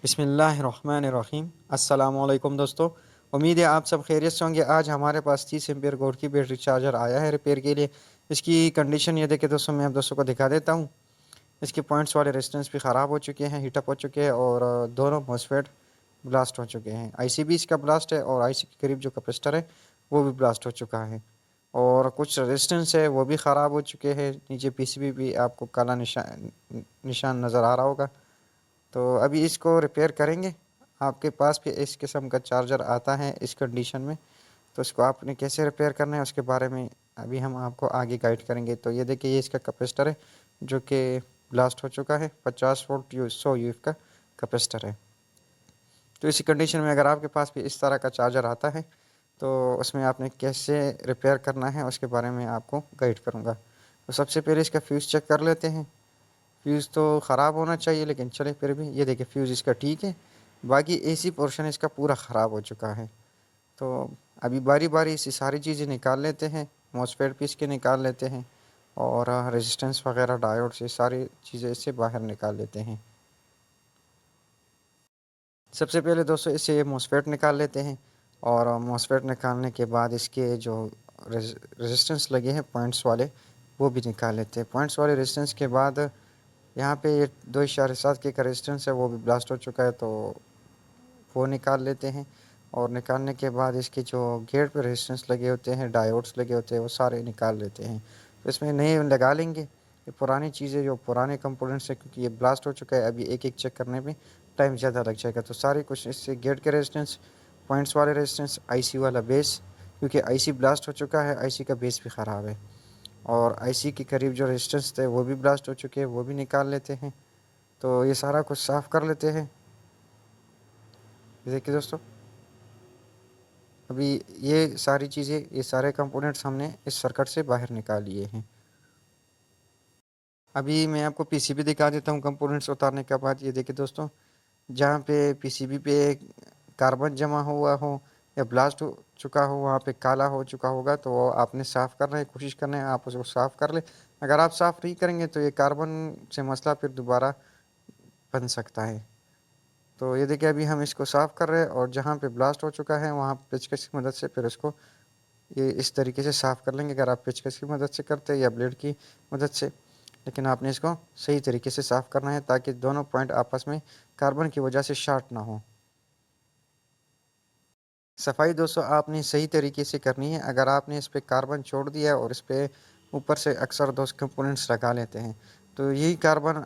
बिस्मिल्लाहिर्रहमानिर्रहीम। अस्सलामुअलैकुम दोस्तों, उम्मीद है आप सब खैरियत से होंगे। आज हमारे पास 30 एम्पियर गोल्ड की बैटरी चार्जर आया है रिपेयर के लिए। इसकी कंडीशन ये देखिए दोस्तों, मैं आप दोस्तों को दिखा देता हूँ। इसके पॉइंट्स वाले रेजिस्टेंस भी ख़राब हो चुके हैं, हीटअप हो चुके हैं और दोनों मॉसफेट ब्लास्ट हो चुके हैं। आईसी भी इसका ब्लास्ट है और आईसी के करीब जो कैपेसिटर है वो भी ब्लास्ट हो चुका है और कुछ रेजिस्टेंस है वो भी ख़राब हो चुके हैं। नीचे पीसीबी भी आपको काला निशान निशान नज़र आ रहा होगा। तो अभी इसको रिपेयर करेंगे। आपके पास भी इस किस्म का चार्जर आता है इस कंडीशन में, तो इसको आपने कैसे रिपेयर करना है उसके बारे में अभी हम आपको आगे गाइड करेंगे। तो ये देखिए, ये इसका कैपेसिटर है जो कि ब्लास्ट हो चुका है। 50 वोल्ट 100 यूएफ का कैपेसिटर है। तो इसी कंडीशन में अगर आपके पास भी इस तरह का चार्जर आता है तो उसमें आपने कैसे रिपेयर करना है उसके बारे में आपको गाइड करूँगा। तो सबसे पहले इसका फ्यूज़ चेक कर लेते हैं। फ्यूज़ तो ख़राब होना चाहिए लेकिन चले फिर भी, ये देखिए फ्यूज़ इसका ठीक है। बाकी एसी पोर्शन इसका पूरा ख़राब हो चुका है। तो अभी बारी बारी इसी सारी चीज़ें निकाल लेते हैं। मॉसफेट पीस के निकाल लेते हैं और रेजिस्टेंस वगैरह डायोड से सारी चीज़ें इससे बाहर निकाल लेते हैं। सबसे पहले दोस्तों इससे मॉसफेट निकाल लेते हैं और मॉसफेट निकालने के बाद इसके जो रेजिस्टेंस लगे हैं पॉइंट्स वाले वो भी निकाल लेते हैं। पॉइंट्स वाले रेजिस्टेंस के बाद यहाँ पे ये 2.7 के का रेजिस्टेंस है वो भी ब्लास्ट हो चुका है, तो वो निकाल लेते हैं। और निकालने के बाद इसके जो गेट पे रेजिस्टेंस लगे होते हैं, डायोड्स लगे होते हैं, वो सारे निकाल लेते हैं। तो इसमें नए लगा लेंगे। ये पुरानी चीज़ें जो पुराने कंपोनेंट्स है क्योंकि ये ब्लास्ट हो चुका है, अभी एक एक चेक करने में टाइम ज़्यादा लग जाएगा। तो सारे कुछ इससे गेट के रेजिस्टेंस, पॉइंट्स वाले रेजिस्टेंस, आईसी वाला बेस, क्योंकि आईसी ब्लास्ट हो चुका है, आईसी का बेस भी ख़राब है। और आईसी के करीब जो रेजिस्टेंस थे वो भी ब्लास्ट हो चुके हैं, वो भी निकाल लेते हैं। तो ये सारा कुछ साफ़ कर लेते हैं। देखिए दोस्तों, अभी ये सारी चीज़ें, ये सारे कंपोनेंट्स हमने इस सर्किट से बाहर निकाल लिए हैं। अभी मैं आपको पीसीबी दिखा देता हूँ कंपोनेंट्स उतारने के बाद। ये देखिए दोस्तों, जहाँ पे पीसीबी पे कार्बन जमा हुआ हो या ब्लास्ट हो चुका हो, वहाँ पे काला हो चुका होगा, तो वो आपने साफ़ करना है, कोशिश करना है आप उसको साफ़ कर ले। अगर आप साफ़ नहीं करेंगे तो ये कार्बन से मसला फिर दोबारा बन सकता है। तो ये देखिए, अभी हम इसको साफ़ कर रहे हैं और जहाँ पे ब्लास्ट हो चुका है वहाँ पेचकस की मदद से फिर उसको ये इस तरीके से साफ़ कर लेंगे। अगर आप पेचकस की मदद से करते हैं या ब्लेड की मदद से, लेकिन आपने इसको सही तरीके से साफ़ करना है ताकि दोनों पॉइंट आपस में कार्बन की वजह से शॉर्ट ना हो। सफाई दोस्तों आपने सही तरीके से करनी है। अगर आपने इस पे कार्बन छोड़ दिया और इस पे ऊपर से अक्सर 2 कंपोनेंट्स लगा लेते हैं, तो यही कार्बन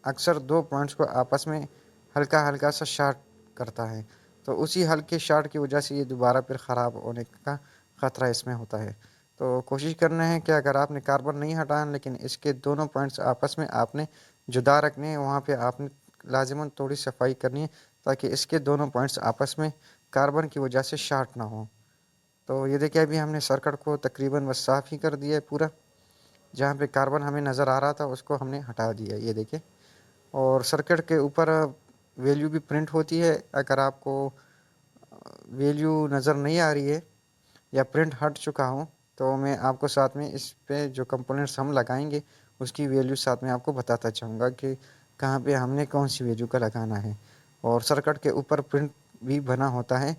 अक्सर 2 पॉइंट्स को आपस में हल्का-हल्का सा शॉर्ट करता है। तो उसी हल्के शॉर्ट की वजह से ये दोबारा फिर ख़राब होने का ख़तरा इसमें होता है। तो कोशिश करना है कि अगर आपने कार्बन नहीं हटाया लेकिन इसके दोनों पॉइंट्स आपस में आपने जुदा रखने हैं, वहाँ पे आपने लाज़िमन थोड़ी सफाई करनी है ताकि इसके दोनों पॉइंट्स आपस में कार्बन की वजह से शॉर्ट ना हो। तो ये देखिए, अभी हमने सर्किट को तकरीबन बस साफ़ ही कर दिया है पूरा। जहाँ पे कार्बन हमें नज़र आ रहा था उसको हमने हटा दिया, ये देखिए। और सर्किट के ऊपर वैल्यू भी प्रिंट होती है। अगर आपको वैल्यू नज़र नहीं आ रही है या प्रिंट हट चुका हो, तो मैं आपको साथ में इस पे जो कंपोनेंट्स हम लगाएँगे उसकी वैल्यू साथ में आपको बताता जाऊँगा कि कहाँ पे हमने कौन-सी वैल्यू का लगाना है। और सर्किट के ऊपर प्रिंट भी बना होता है,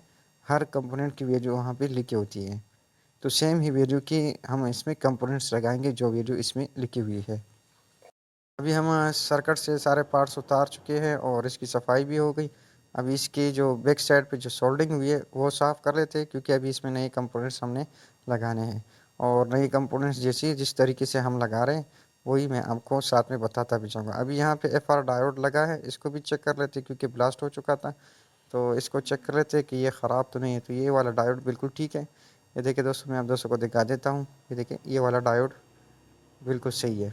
हर कंपोनेंट की वैल्यू वहाँ पे लिखी होती है। तो सेम ही वैल्यू की हम इसमें कंपोनेंट्स लगाएँगे जो वैल्यू इसमें लिखी हुई है। अभी हम सर्किट से सारे पार्ट्स उतार चुके हैं और इसकी सफाई भी हो गई। अभी इसकी जो बैक साइड पे जो सोल्डरिंग हुई है वो साफ़ कर लेते हैं क्योंकि अभी इसमें नए कंपोनेंट्स हमने लगाने हैं। और नए कंपोनेंट्स जैसी जिस तरीके से हम लगा रहे हैं वही मैं आपको साथ में बताता भी जाऊँगा। अभी यहाँ पे एफआर डायोड लगा है, इसको भी चेक कर लेते हैं क्योंकि ब्लास्ट हो चुका था। तो इसको चेक कर लेते हैं कि ये ख़राब तो नहीं है। तो ये वाला डायोड बिल्कुल ठीक है। ये देखिए दोस्तों, मैं आप दोस्तों को दिखा देता हूँ। ये देखिए, ये वाला डायोड बिल्कुल सही है।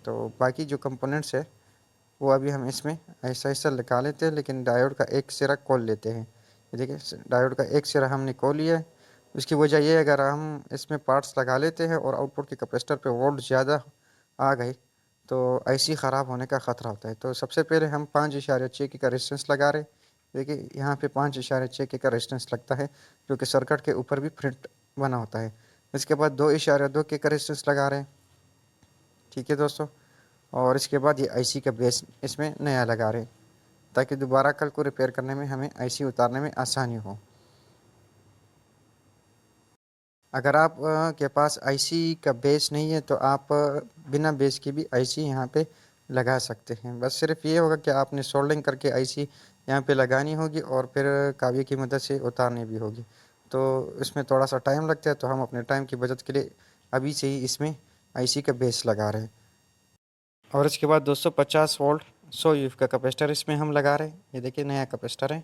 तो बाकी जो कंपोनेंट्स है वो अभी हम इसमें ऐसा-ऐसा लगा लेते हैं, लेकिन डायोड का एक सिरा खोल लेते हैं। ये देखिए, डायोड का एक सिरा हमने खोल लिया है। उसकी वजह ये है, अगर हम इसमें पार्ट्स लगा लेते हैं और आउटपुट के कैपेसिटर पे वोल्ट ज़्यादा आ गए तो आईसी ख़राब होने का ख़तरा होता है। तो सबसे पहले हम 5.6 का रेजिस्टेंस लगा रहे हैं। देखिए यहाँ पे 5.6 का रेजिस्टेंस लगता है जो कि सर्किट के ऊपर भी प्रिंट बना होता है। इसके बाद 2.2 का रेजिस्टेंस लगा रहे हैं। ठीक है दोस्तों, और इसके बाद ये आईसी का बेस इसमें नया लगा रहे हैं। ताकि दोबारा कल को रिपेयर करने में हमें आईसी उतारने में आसानी हो। अगर आप के पास आईसी का बेस नहीं है तो आप बिना बेस की भी आईसी यहाँ पे लगा सकते हैं। बस सिर्फ ये होगा कि आपने सोल्डिंग करके आईसी यहाँ पे लगानी होगी और फिर काव्य की मदद से उतारनी भी होगी। तो इसमें थोड़ा सा टाइम लगता है, तो हम अपने टाइम की बचत के लिए अभी से ही इसमें आईसी का बेस लगा रहे हैं। और इसके बाद 250 वोल्ट 100 यूएफ का कैपेसिटर इसमें हम लगा रहे हैं। ये देखिए नया कैपेसिटर है,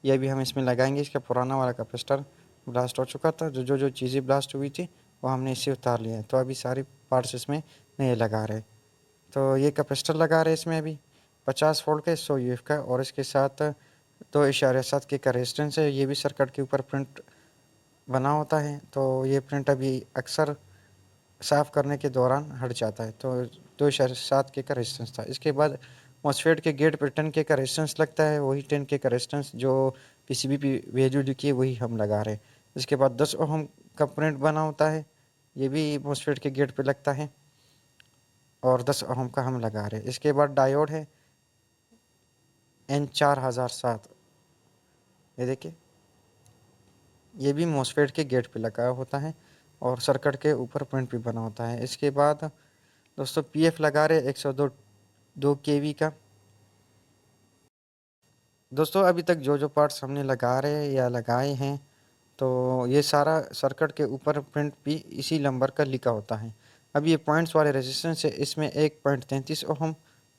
ये भी हम इसमें लगाएंगे। इसका पुराना वाला कैपेसिटर ब्लास्ट हो चुका था, जो चीज़ें ब्लास्ट हुई थी वो हमने इससे उतार लिया है। तो अभी सारी पार्ट्स इसमें नए लगा रहे हैं। तो ये कैपेसिटर लगा रहे हैं इसमें अभी 50 वोल्ट का 100 यूएफ का, और इसके साथ 2.7 के का रेजिस्टेंस है। ये भी सर्किट के ऊपर प्रिंट बना होता है, तो ये प्रिंट अभी अक्सर साफ़ करने के दौरान हट जाता है। तो 2.7 के का रेजिस्टेंस था। इसके बाद मॉसफेट के गेट पर 10 के का रेजिस्टेंस लगता है, वही 10 के का रेजिस्टेंस जो पीसीबी पे वैल्यू लिखी है वही हम लगा रहे हैं। इसके बाद 10 ओहम कंपोनेंट बना होता है, ये भी मॉसफेट के गेट पे लगता है और 10 ओहम का हम लगा रहे हैं। इसके बाद डायोड है N4007, ये देखिए ये भी मॉसफेट के गेट पे लगा होता है और सर्किट के ऊपर प्रिंट भी बना होता है। इसके बाद दोस्तों पीएफ लगा रहे 102 केवी का। दोस्तों अभी तक जो पार्ट्स हमने लगा रहे या लगाए हैं, तो ये सारा सर्किट के ऊपर प्रिंट भी इसी नंबर का लिखा होता है। अब ये पॉइंट्स वाले रेजिस्टेंस है, इसमें 1.33 ओहम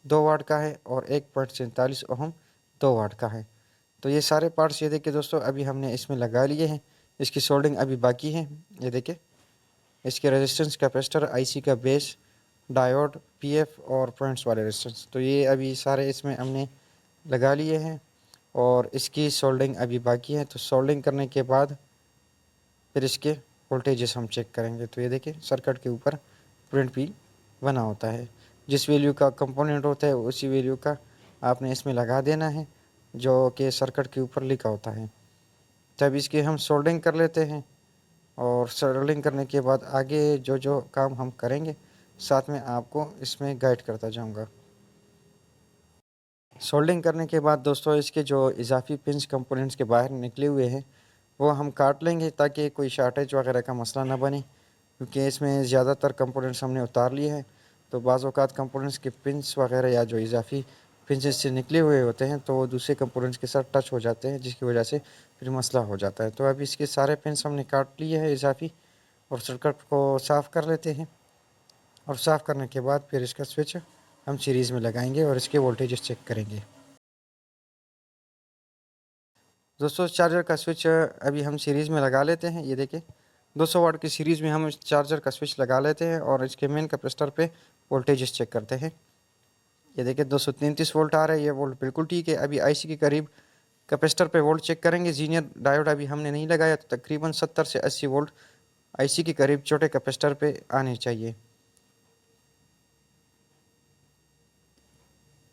2 वाट का है और 1.47 ओहम 2 वाट का है। तो ये सारे पार्ट्स ये देखिए दोस्तों अभी हमने इसमें लगा लिए हैं। इसकी सोल्डिंग अभी बाकी है। ये देखिए इसके रेजिस्टेंस, कैपेसिटर, आईसी का बेस, डायोड, पीएफ और पॉइंट्स वाले रेजिस्टेंस, तो ये अभी सारे इसमें हमने लगा लिए हैं और इसकी सोल्डिंग अभी बाकी है। तो सोल्डिंग करने के बाद फिर इसके वोल्टेजेस हम चेक करेंगे। तो ये देखिए सर्किट के ऊपर प्रिंट भी बना होता है, जिस वैल्यू का कंपोनेंट होता है उसी वैल्यू का आपने इसमें लगा देना है जो कि सर्किट के ऊपर लिखा होता है। तब इसकी हम सोल्डिंग कर लेते हैं और सोल्डिंग करने के बाद आगे जो काम हम करेंगे साथ में आपको इसमें गाइड करता जाऊंगा। सोल्डिंग करने के बाद दोस्तों इसके जो इजाफी पिंस कंपोनेंट्स के बाहर निकले हुए हैं वो हम काट लेंगे ताकि कोई शॉर्टेज वगैरह का मसला ना बने, क्योंकि इसमें ज़्यादातर कंपोनेंट्स हमने उतार लिए हैं। तो बाज़ औक़ात कंपोनेंट्स के पिंस वगैरह या जो इजाफी पिंस से निकले हुए होते हैं तो वो दूसरे कंपोनेंट्स के साथ टच हो जाते हैं, जिसकी वजह से फिर मसला हो जाता है। तो अभी इसके सारे पिंस हमने काट लिए हैं इजाफी, और सर्किट को साफ़ कर लेते हैं। और साफ़ करने के बाद फिर इसका स्विच हम सीरीज़ में लगाएंगे और इसके वोल्टेजेस चेक करेंगे। दोस्तों चार्जर का स्विच अभी हम सीरीज़ में लगा लेते हैं। ये देखिए 200 वाट की सीरीज़ में हम इस चार्जर का स्विच लगा लेते हैं और इसके मेन कैपेसिटर पे वोल्टेजेस चेक करते हैं। ये देखिए 233 वोल्ट आ रहा है, ये वोल्ट बिल्कुल ठीक है। अभी आईसी के करीब कैपेसिटर पे वोल्ट चेक करेंगे। जीनियर डायोड अभी हमने नहीं लगाया, तो तकरीबन 70 से 80 वोल्ट आईसी के करीब छोटे कैपेसिटर पे आने चाहिए।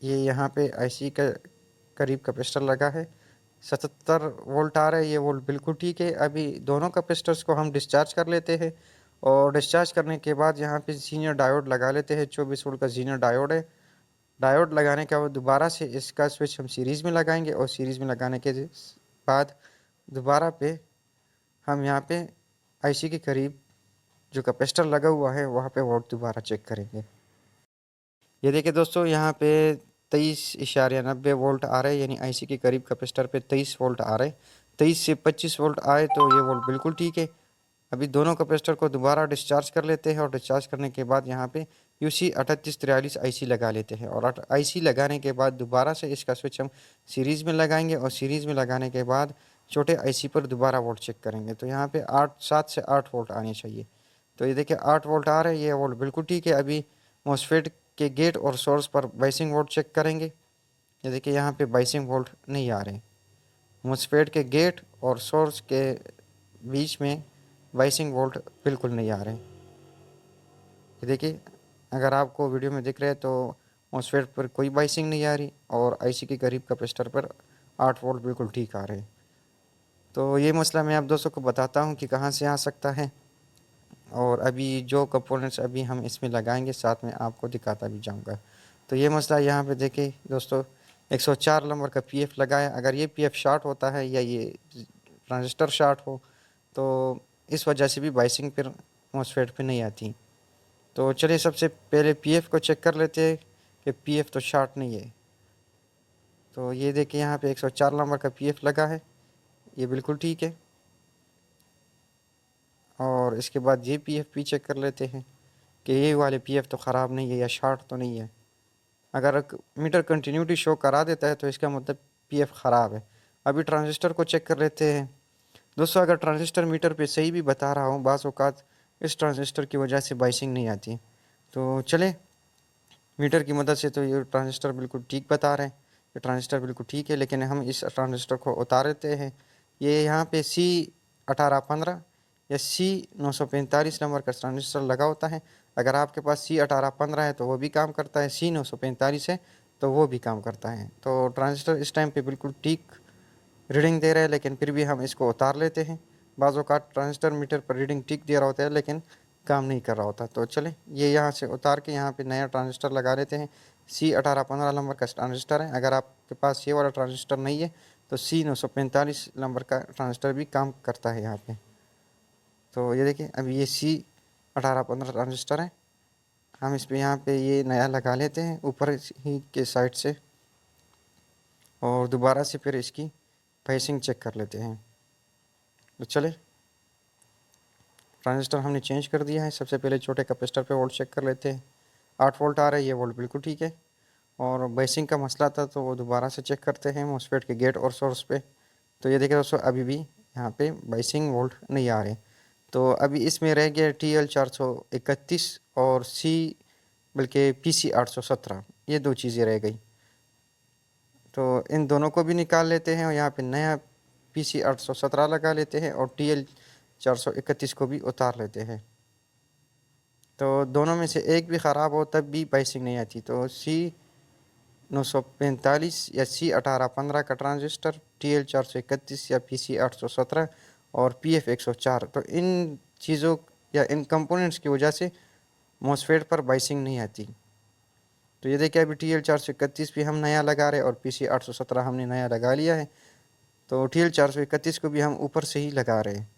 ये यहाँ पे आईसी का करीब कैपेसिटर लगा है, 77 वोल्ट आ रहा है, ये वोल्ट बिल्कुल ठीक है। अभी दोनों कैपेसिटर्स को हम डिस्चार्ज कर लेते हैं और डिस्चार्ज करने के बाद यहाँ पे जीनियर डायोड लगा लेते हैं। 24 वोल्ट का जीनियर डायोड है। डायोड लगाने के बाद दोबारा से इसका स्विच हम सीरीज़ में लगाएंगे और सीरीज़ में लगाने के बाद दोबारा पे हम यहाँ पे आईसी के करीब जो कैपेसिटर लगा हुआ है वहाँ पे वोल्ट दोबारा चेक करेंगे। ये देखिए दोस्तों यहाँ पे 23.90 वोल्ट आ रहे हैं, यानी आईसी के करीब कैपेसिटर पे 23 वोल्ट आ रहे हैं। 23 से 25 वोल्ट आए तो ये वोल्ट बिल्कुल ठीक है। अभी दोनों कैपेसिटर को दोबारा डिस्चार्ज कर लेते हैं और डिस्चार्ज करने के बाद यहाँ पे यूसी 3843 आईसी लगा लेते हैं और आईसी लगाने के बाद दोबारा से इसका स्विच हम सीरीज़ में लगाएंगे और सीरीज़ में लगाने के बाद छोटे आईसी पर दोबारा वोल्ट चेक करेंगे। तो यहाँ पे 7 से 8 वोल्ट आने चाहिए। तो ये देखिए 8 वोल्ट आ रहे हैं, ये वोल्ट बिल्कुल ठीक है। अभी मॉसफेट के गेट और सोर्स पर बाइसिंग वोल्ट चेक करेंगे। ये देखिए यहाँ पे बाइसिंग वोल्ट नहीं आ रहे। मॉसफेट के गेट और सोर्स के बीच में बाइसिंग वोल्ट बिल्कुल नहीं आ रहे। ये देखिए अगर आपको वीडियो में दिख रहा है तो मॉसफेट पर कोई बाइसिंग नहीं आ रही और आईसी के करीब कैपेसिटर पर 8 वोल्ट बिल्कुल ठीक आ रहे हैं। तो ये मसला मैं आप दोस्तों को बताता हूँ कि कहाँ से आ सकता है, और अभी जो कंपोनेंट्स अभी हम इसमें लगाएंगे साथ में आपको दिखाता भी जाऊंगा। तो ये मसला यहाँ पे देखिए दोस्तों, 104 नंबर का पीएफ लगा है। अगर ये पीएफ शॉर्ट होता है या ये ट्रांजिस्टर शॉर्ट हो तो इस वजह से भी बाइसिंग फिर मॉसफेट पे नहीं आती। तो चलिए सबसे पहले पीएफ को चेक कर लेते हैं कि पीएफ तो शॉर्ट नहीं है। तो ये देखिए यहाँ पे 104 नंबर का पीएफ लगा है, ये बिल्कुल ठीक है। और इसके बाद ये पीएफ भी चेक कर लेते हैं कि ये वाले पीएफ तो ख़राब नहीं है या शॉर्ट तो नहीं है। अगर मीटर कंटिन्यूटी शो करा देता है तो इसका मतलब पीएफ ख़राब है। अभी ट्रांजिस्टर को चेक कर लेते हैं। दोस्तों अगर ट्रांजिस्टर मीटर पे सही भी बता रहा हूँ, बाज़ औक़ात इस ट्रांजिस्टर की वजह से बाइसिंग नहीं आती। तो चले मीटर की मदद से तो ये ट्रांजिस्टर बिल्कुल ठीक बता रहे हैं, ये ट्रांजिस्टर बिल्कुल ठीक है। लेकिन हम इस ट्रांजिस्टर को उतार देते हैं। ये यहाँ पे C1815 या C945 नंबर का ट्रांजिस्टर लगा होता है। अगर आपके पास C1815 है तो वो भी काम करता है, C945 है तो वो भी काम करता है। तो ट्रांजिस्टर इस टाइम पे बिल्कुल ठीक रीडिंग दे रहा है, लेकिन फिर भी हम इसको उतार लेते हैं। बाज़ औक़ात ट्रांजिस्टर मीटर पर रीडिंग ठीक दे रहा होता है लेकिन काम नहीं कर रहा होता। तो चलें ये यहाँ से उतार के यहाँ पे नया ट्रांजिस्टर लगा लेते हैं। C1815 नंबर का ट्रांजिस्टर है। अगर आपके पास ये वाला ट्रांजिस्टर नहीं है तो C945 नंबर का ट्रांजिस्टर भी काम करता है यहाँ पे। तो ये देखिए अभी ये C1815 ट्रांजिस्टर है। हम इस पे यहाँ पे ये नया लगा लेते हैं ऊपर ही के साइड से, और दोबारा से फिर इसकी बाइसिंग चेक कर लेते हैं। तो चले ट्रांजिस्टर हमने चेंज कर दिया है। सबसे पहले छोटे कैपेसिटर पे वोल्ट चेक कर लेते हैं। 8 वोल्ट आ रहा है, ये वोल्ट बिल्कुल ठीक है। और बाइसिंग का मसला था तो वो दोबारा से चेक करते हैं मॉसफेट के गेट और सोर्स पे। तो ये देखिए दोस्तों अभी भी यहाँ पे बाइसिंग वोल्ट नहीं आ रहे। तो अभी इसमें रह गया TL431 और बल्कि PC817, ये दो चीज़ें रह गई। तो इन दोनों को भी निकाल लेते हैं और यहाँ पे नया PC817 लगा लेते हैं और TL431 को भी उतार लेते हैं। तो दोनों में से एक भी ख़राब हो तब भी बाइसिंग नहीं आती। तो C945 या C1815 का ट्रांजिस्टर, TL431 या PC817 और PF104, तो इन चीज़ों या इन कंपोनेंट्स की वजह से मॉसफेट पर बाइसिंग नहीं आती। तो ये देखिए अभी TL431 भी हम नया लगा रहे हैं और PC817 हमने नया लगा लिया है। तो TL431 को भी हम ऊपर से ही लगा रहे हैं।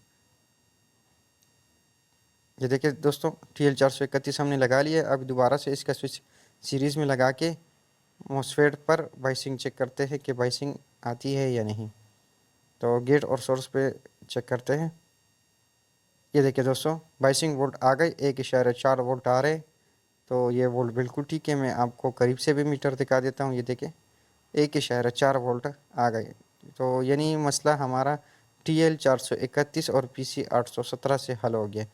ये देखिए दोस्तों TL431 हमने लगा लिया है। अब दोबारा से इसका स्विच सीरीज़ में लगा के मॉसफेट पर बाइसिंग चेक करते हैं कि बाइसिंग आती है या नहीं। तो गेट और सोर्स पे चेक करते हैं। ये देखिए दोस्तों बाइसिंग वोल्ट आ गए, 1.4 वोल्ट आ रहे। तो ये वोल्ट बिल्कुल ठीक है। मैं आपको करीब से भी मीटर दिखा देता हूँ। ये देखिए 1.4 वोल्ट आ गए। तो यानी मसला हमारा TL431 और PC817 से हल हो गया।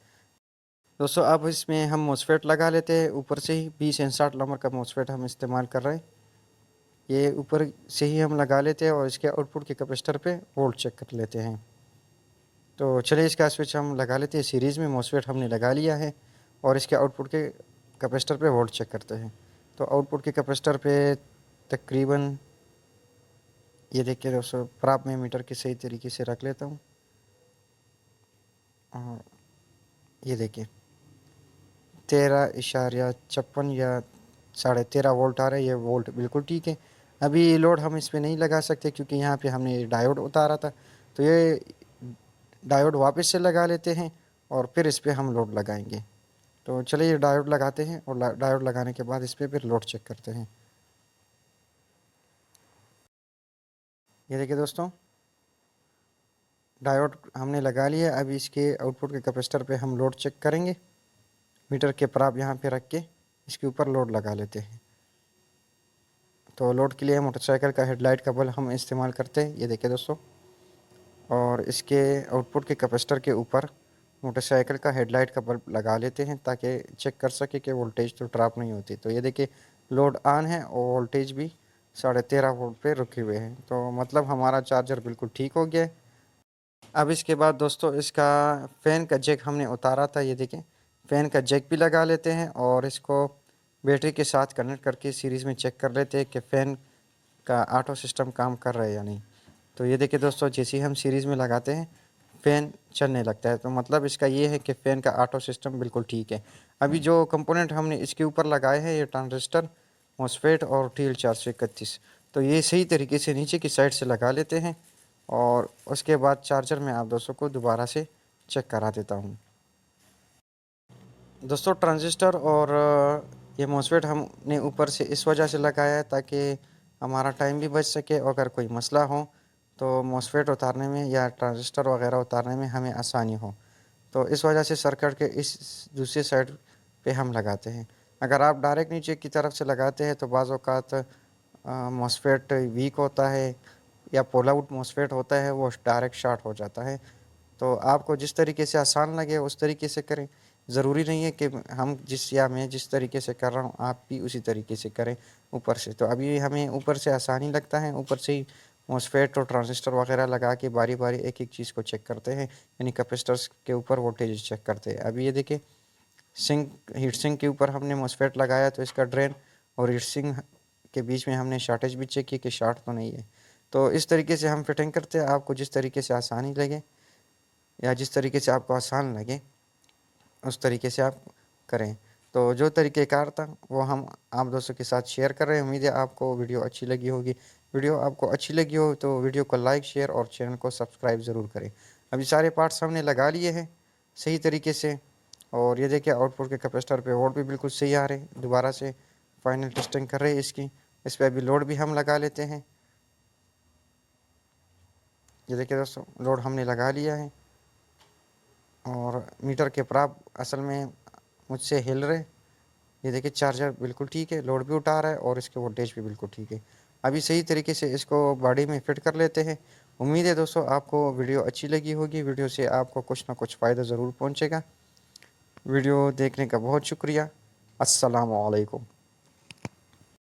दोस्तों अब इसमें हम मॉसफेट लगा लेते हैं। ऊपर से ही 2060 नंबर का मॉसफेट हम इस्तेमाल कर रहे हैं। ये ऊपर से ही हम लगा लेते हैं और इसके आउटपुट के कैपेसिटर पे वोल्ट चेक कर लेते हैं। तो चलिए इसका स्विच हम लगा लेते हैं। सीरीज़ में मॉसफेट हमने लगा लिया है और इसके आउटपुट के कैपेसिटर पे वोल्ट चेक करते हैं। तो आउटपुट के कैपेसिटर पे तकरीबन ये देखिए दोस्तों प्राप में मीटर के सही तरीके से रख लेता हूँ। और ये देखिए 13.56 या 13.5 वोल्ट आ रहा है। ये वोल्ट बिल्कुल ठीक है। अभी लोड हम इस पर नहीं लगा सकते क्योंकि यहाँ पे हमने डायोड उतारा था। तो ये डायोड वापस से लगा लेते हैं और फिर इस पर हम लोड लगाएंगे। तो चलिए ये डायोड लगाते हैं और डायोड लगाने के बाद इस पर फिर लोड चेक करते हैं। ये देखिए दोस्तों डायोड हमने लगा लिया। अभी इसके आउटपुट के कैपेसिटर पे हम लोड चेक करेंगे। मीटर के प्राप यहाँ पे रख के इसके ऊपर लोड लगा लेते हैं। तो लोड के लिए मोटरसाइकिल का हेडलाइट का बल्ब हम इस्तेमाल करते हैं। ये देखिए दोस्तों, और इसके आउटपुट के कैपेसिटर के ऊपर मोटरसाइकिल का हेडलाइट का बल्ब लगा लेते हैं ताकि चेक कर सके कि वोल्टेज तो ड्रॉप नहीं होती। तो ये देखिए लोड ऑन है और वोल्टेज भी 13.5 वोल्ट पे रुके हुए हैं। तो मतलब हमारा चार्जर बिल्कुल ठीक हो गया है। अब इसके बाद दोस्तों इसका फ़ैन का जैक हमने उतारा था। ये देखें फ़ैन का जैक भी लगा लेते हैं और इसको बैटरी के साथ कनेक्ट करके सीरीज़ में चेक कर लेते हैं कि फ़ैन का ऑटो सिस्टम काम कर रहा है या नहीं। तो ये देखिए दोस्तों जैसे ही हम सीरीज़ में लगाते हैं फ़ैन चलने लगता है। तो मतलब इसका ये है कि फ़ैन का ऑटो सिस्टम बिल्कुल ठीक है। अभी जो कंपोनेंट हमने इसके ऊपर लगाए हैं ये ट्रांजिस्टर, मॉसफेट और TL431, तो ये सही तरीके से नीचे की साइड से लगा लेते हैं और उसके बाद चार्जर में आप दोस्तों को दोबारा से चेक करा देता हूँ। दोस्तों ट्रांजिस्टर और ये मॉसफेट हमने ऊपर से इस वजह से लगाया है ताकि हमारा टाइम भी बच सके और अगर कोई मसला हो तो मॉसफेट उतारने में या ट्रांजिस्टर वगैरह उतारने में हमें आसानी हो। तो इस वजह से सर्किट के इस दूसरी साइड पे हम लगाते हैं। अगर आप डायरेक्ट नीचे की तरफ से लगाते हैं तो बाज़ औक़ात मॉसफेट वीक होता है या पुल आउट मॉसफेट होता है, वो डायरेक्ट शॉर्ट हो जाता है। तो आपको जिस तरीके से आसान लगे उस तरीके से करें। ज़रूरी नहीं है कि हम जिस या मैं जिस तरीके से कर रहा हूँ आप भी उसी तरीके से करें ऊपर से। तो अभी हमें ऊपर से आसानी लगता है, ऊपर से ही मॉसफेट और ट्रांजिस्टर वगैरह लगा के बारी-बारी एक-एक चीज़ को चेक करते हैं, यानी कैपेसिटर्स के ऊपर वोल्टेज चेक करते हैं। अभी ये देखिए हीट सिंक के ऊपर हमने मॉसफेट लगाया तो इसका ड्रेन और हीट सिंक के बीच में हमने शॉर्टेज भी चेक की कि शॉर्ट तो नहीं है। तो इस तरीके से हम फिटिंग करते हैं। आपको जिस तरीके से आसानी लगे या जिस तरीके से आपको आसान लगे उस तरीके से आप करें। तो जो तरीक़ेकार था वो हम आप दोस्तों के साथ शेयर कर रहे हैं। उम्मीद है आपको वीडियो अच्छी लगी होगी। वीडियो आपको अच्छी लगी हो तो वीडियो को लाइक, शेयर और चैनल को सब्सक्राइब ज़रूर करें। अभी सारे पार्ट्स हमने लगा लिए हैं सही तरीके से और ये देखिए आउटपुट के कैपेसिटर पे वोल्ट भी बिल्कुल सही आ रहे हैं। दोबारा से फाइनल टेस्टिंग कर रहे हैं इसकी। इस पे अभी लोड भी हम लगा लेते हैं। ये देखिए दोस्तों लोड हमने लगा लिया है और मीटर के प्राप असल में मुझसे हिल रहे। ये देखिए चार्जर बिल्कुल ठीक है, लोड भी उठा रहा है और इसके वोल्टेज भी बिल्कुल ठीक है। अभी सही तरीके से इसको बॉडी में फिट कर लेते हैं। उम्मीद है दोस्तों आपको वीडियो अच्छी लगी होगी। वीडियो से आपको कुछ ना कुछ फ़ायदा ज़रूर पहुँचेगा। वीडियो देखने का बहुत शुक्रिया। अस्सलामु अलैकुम।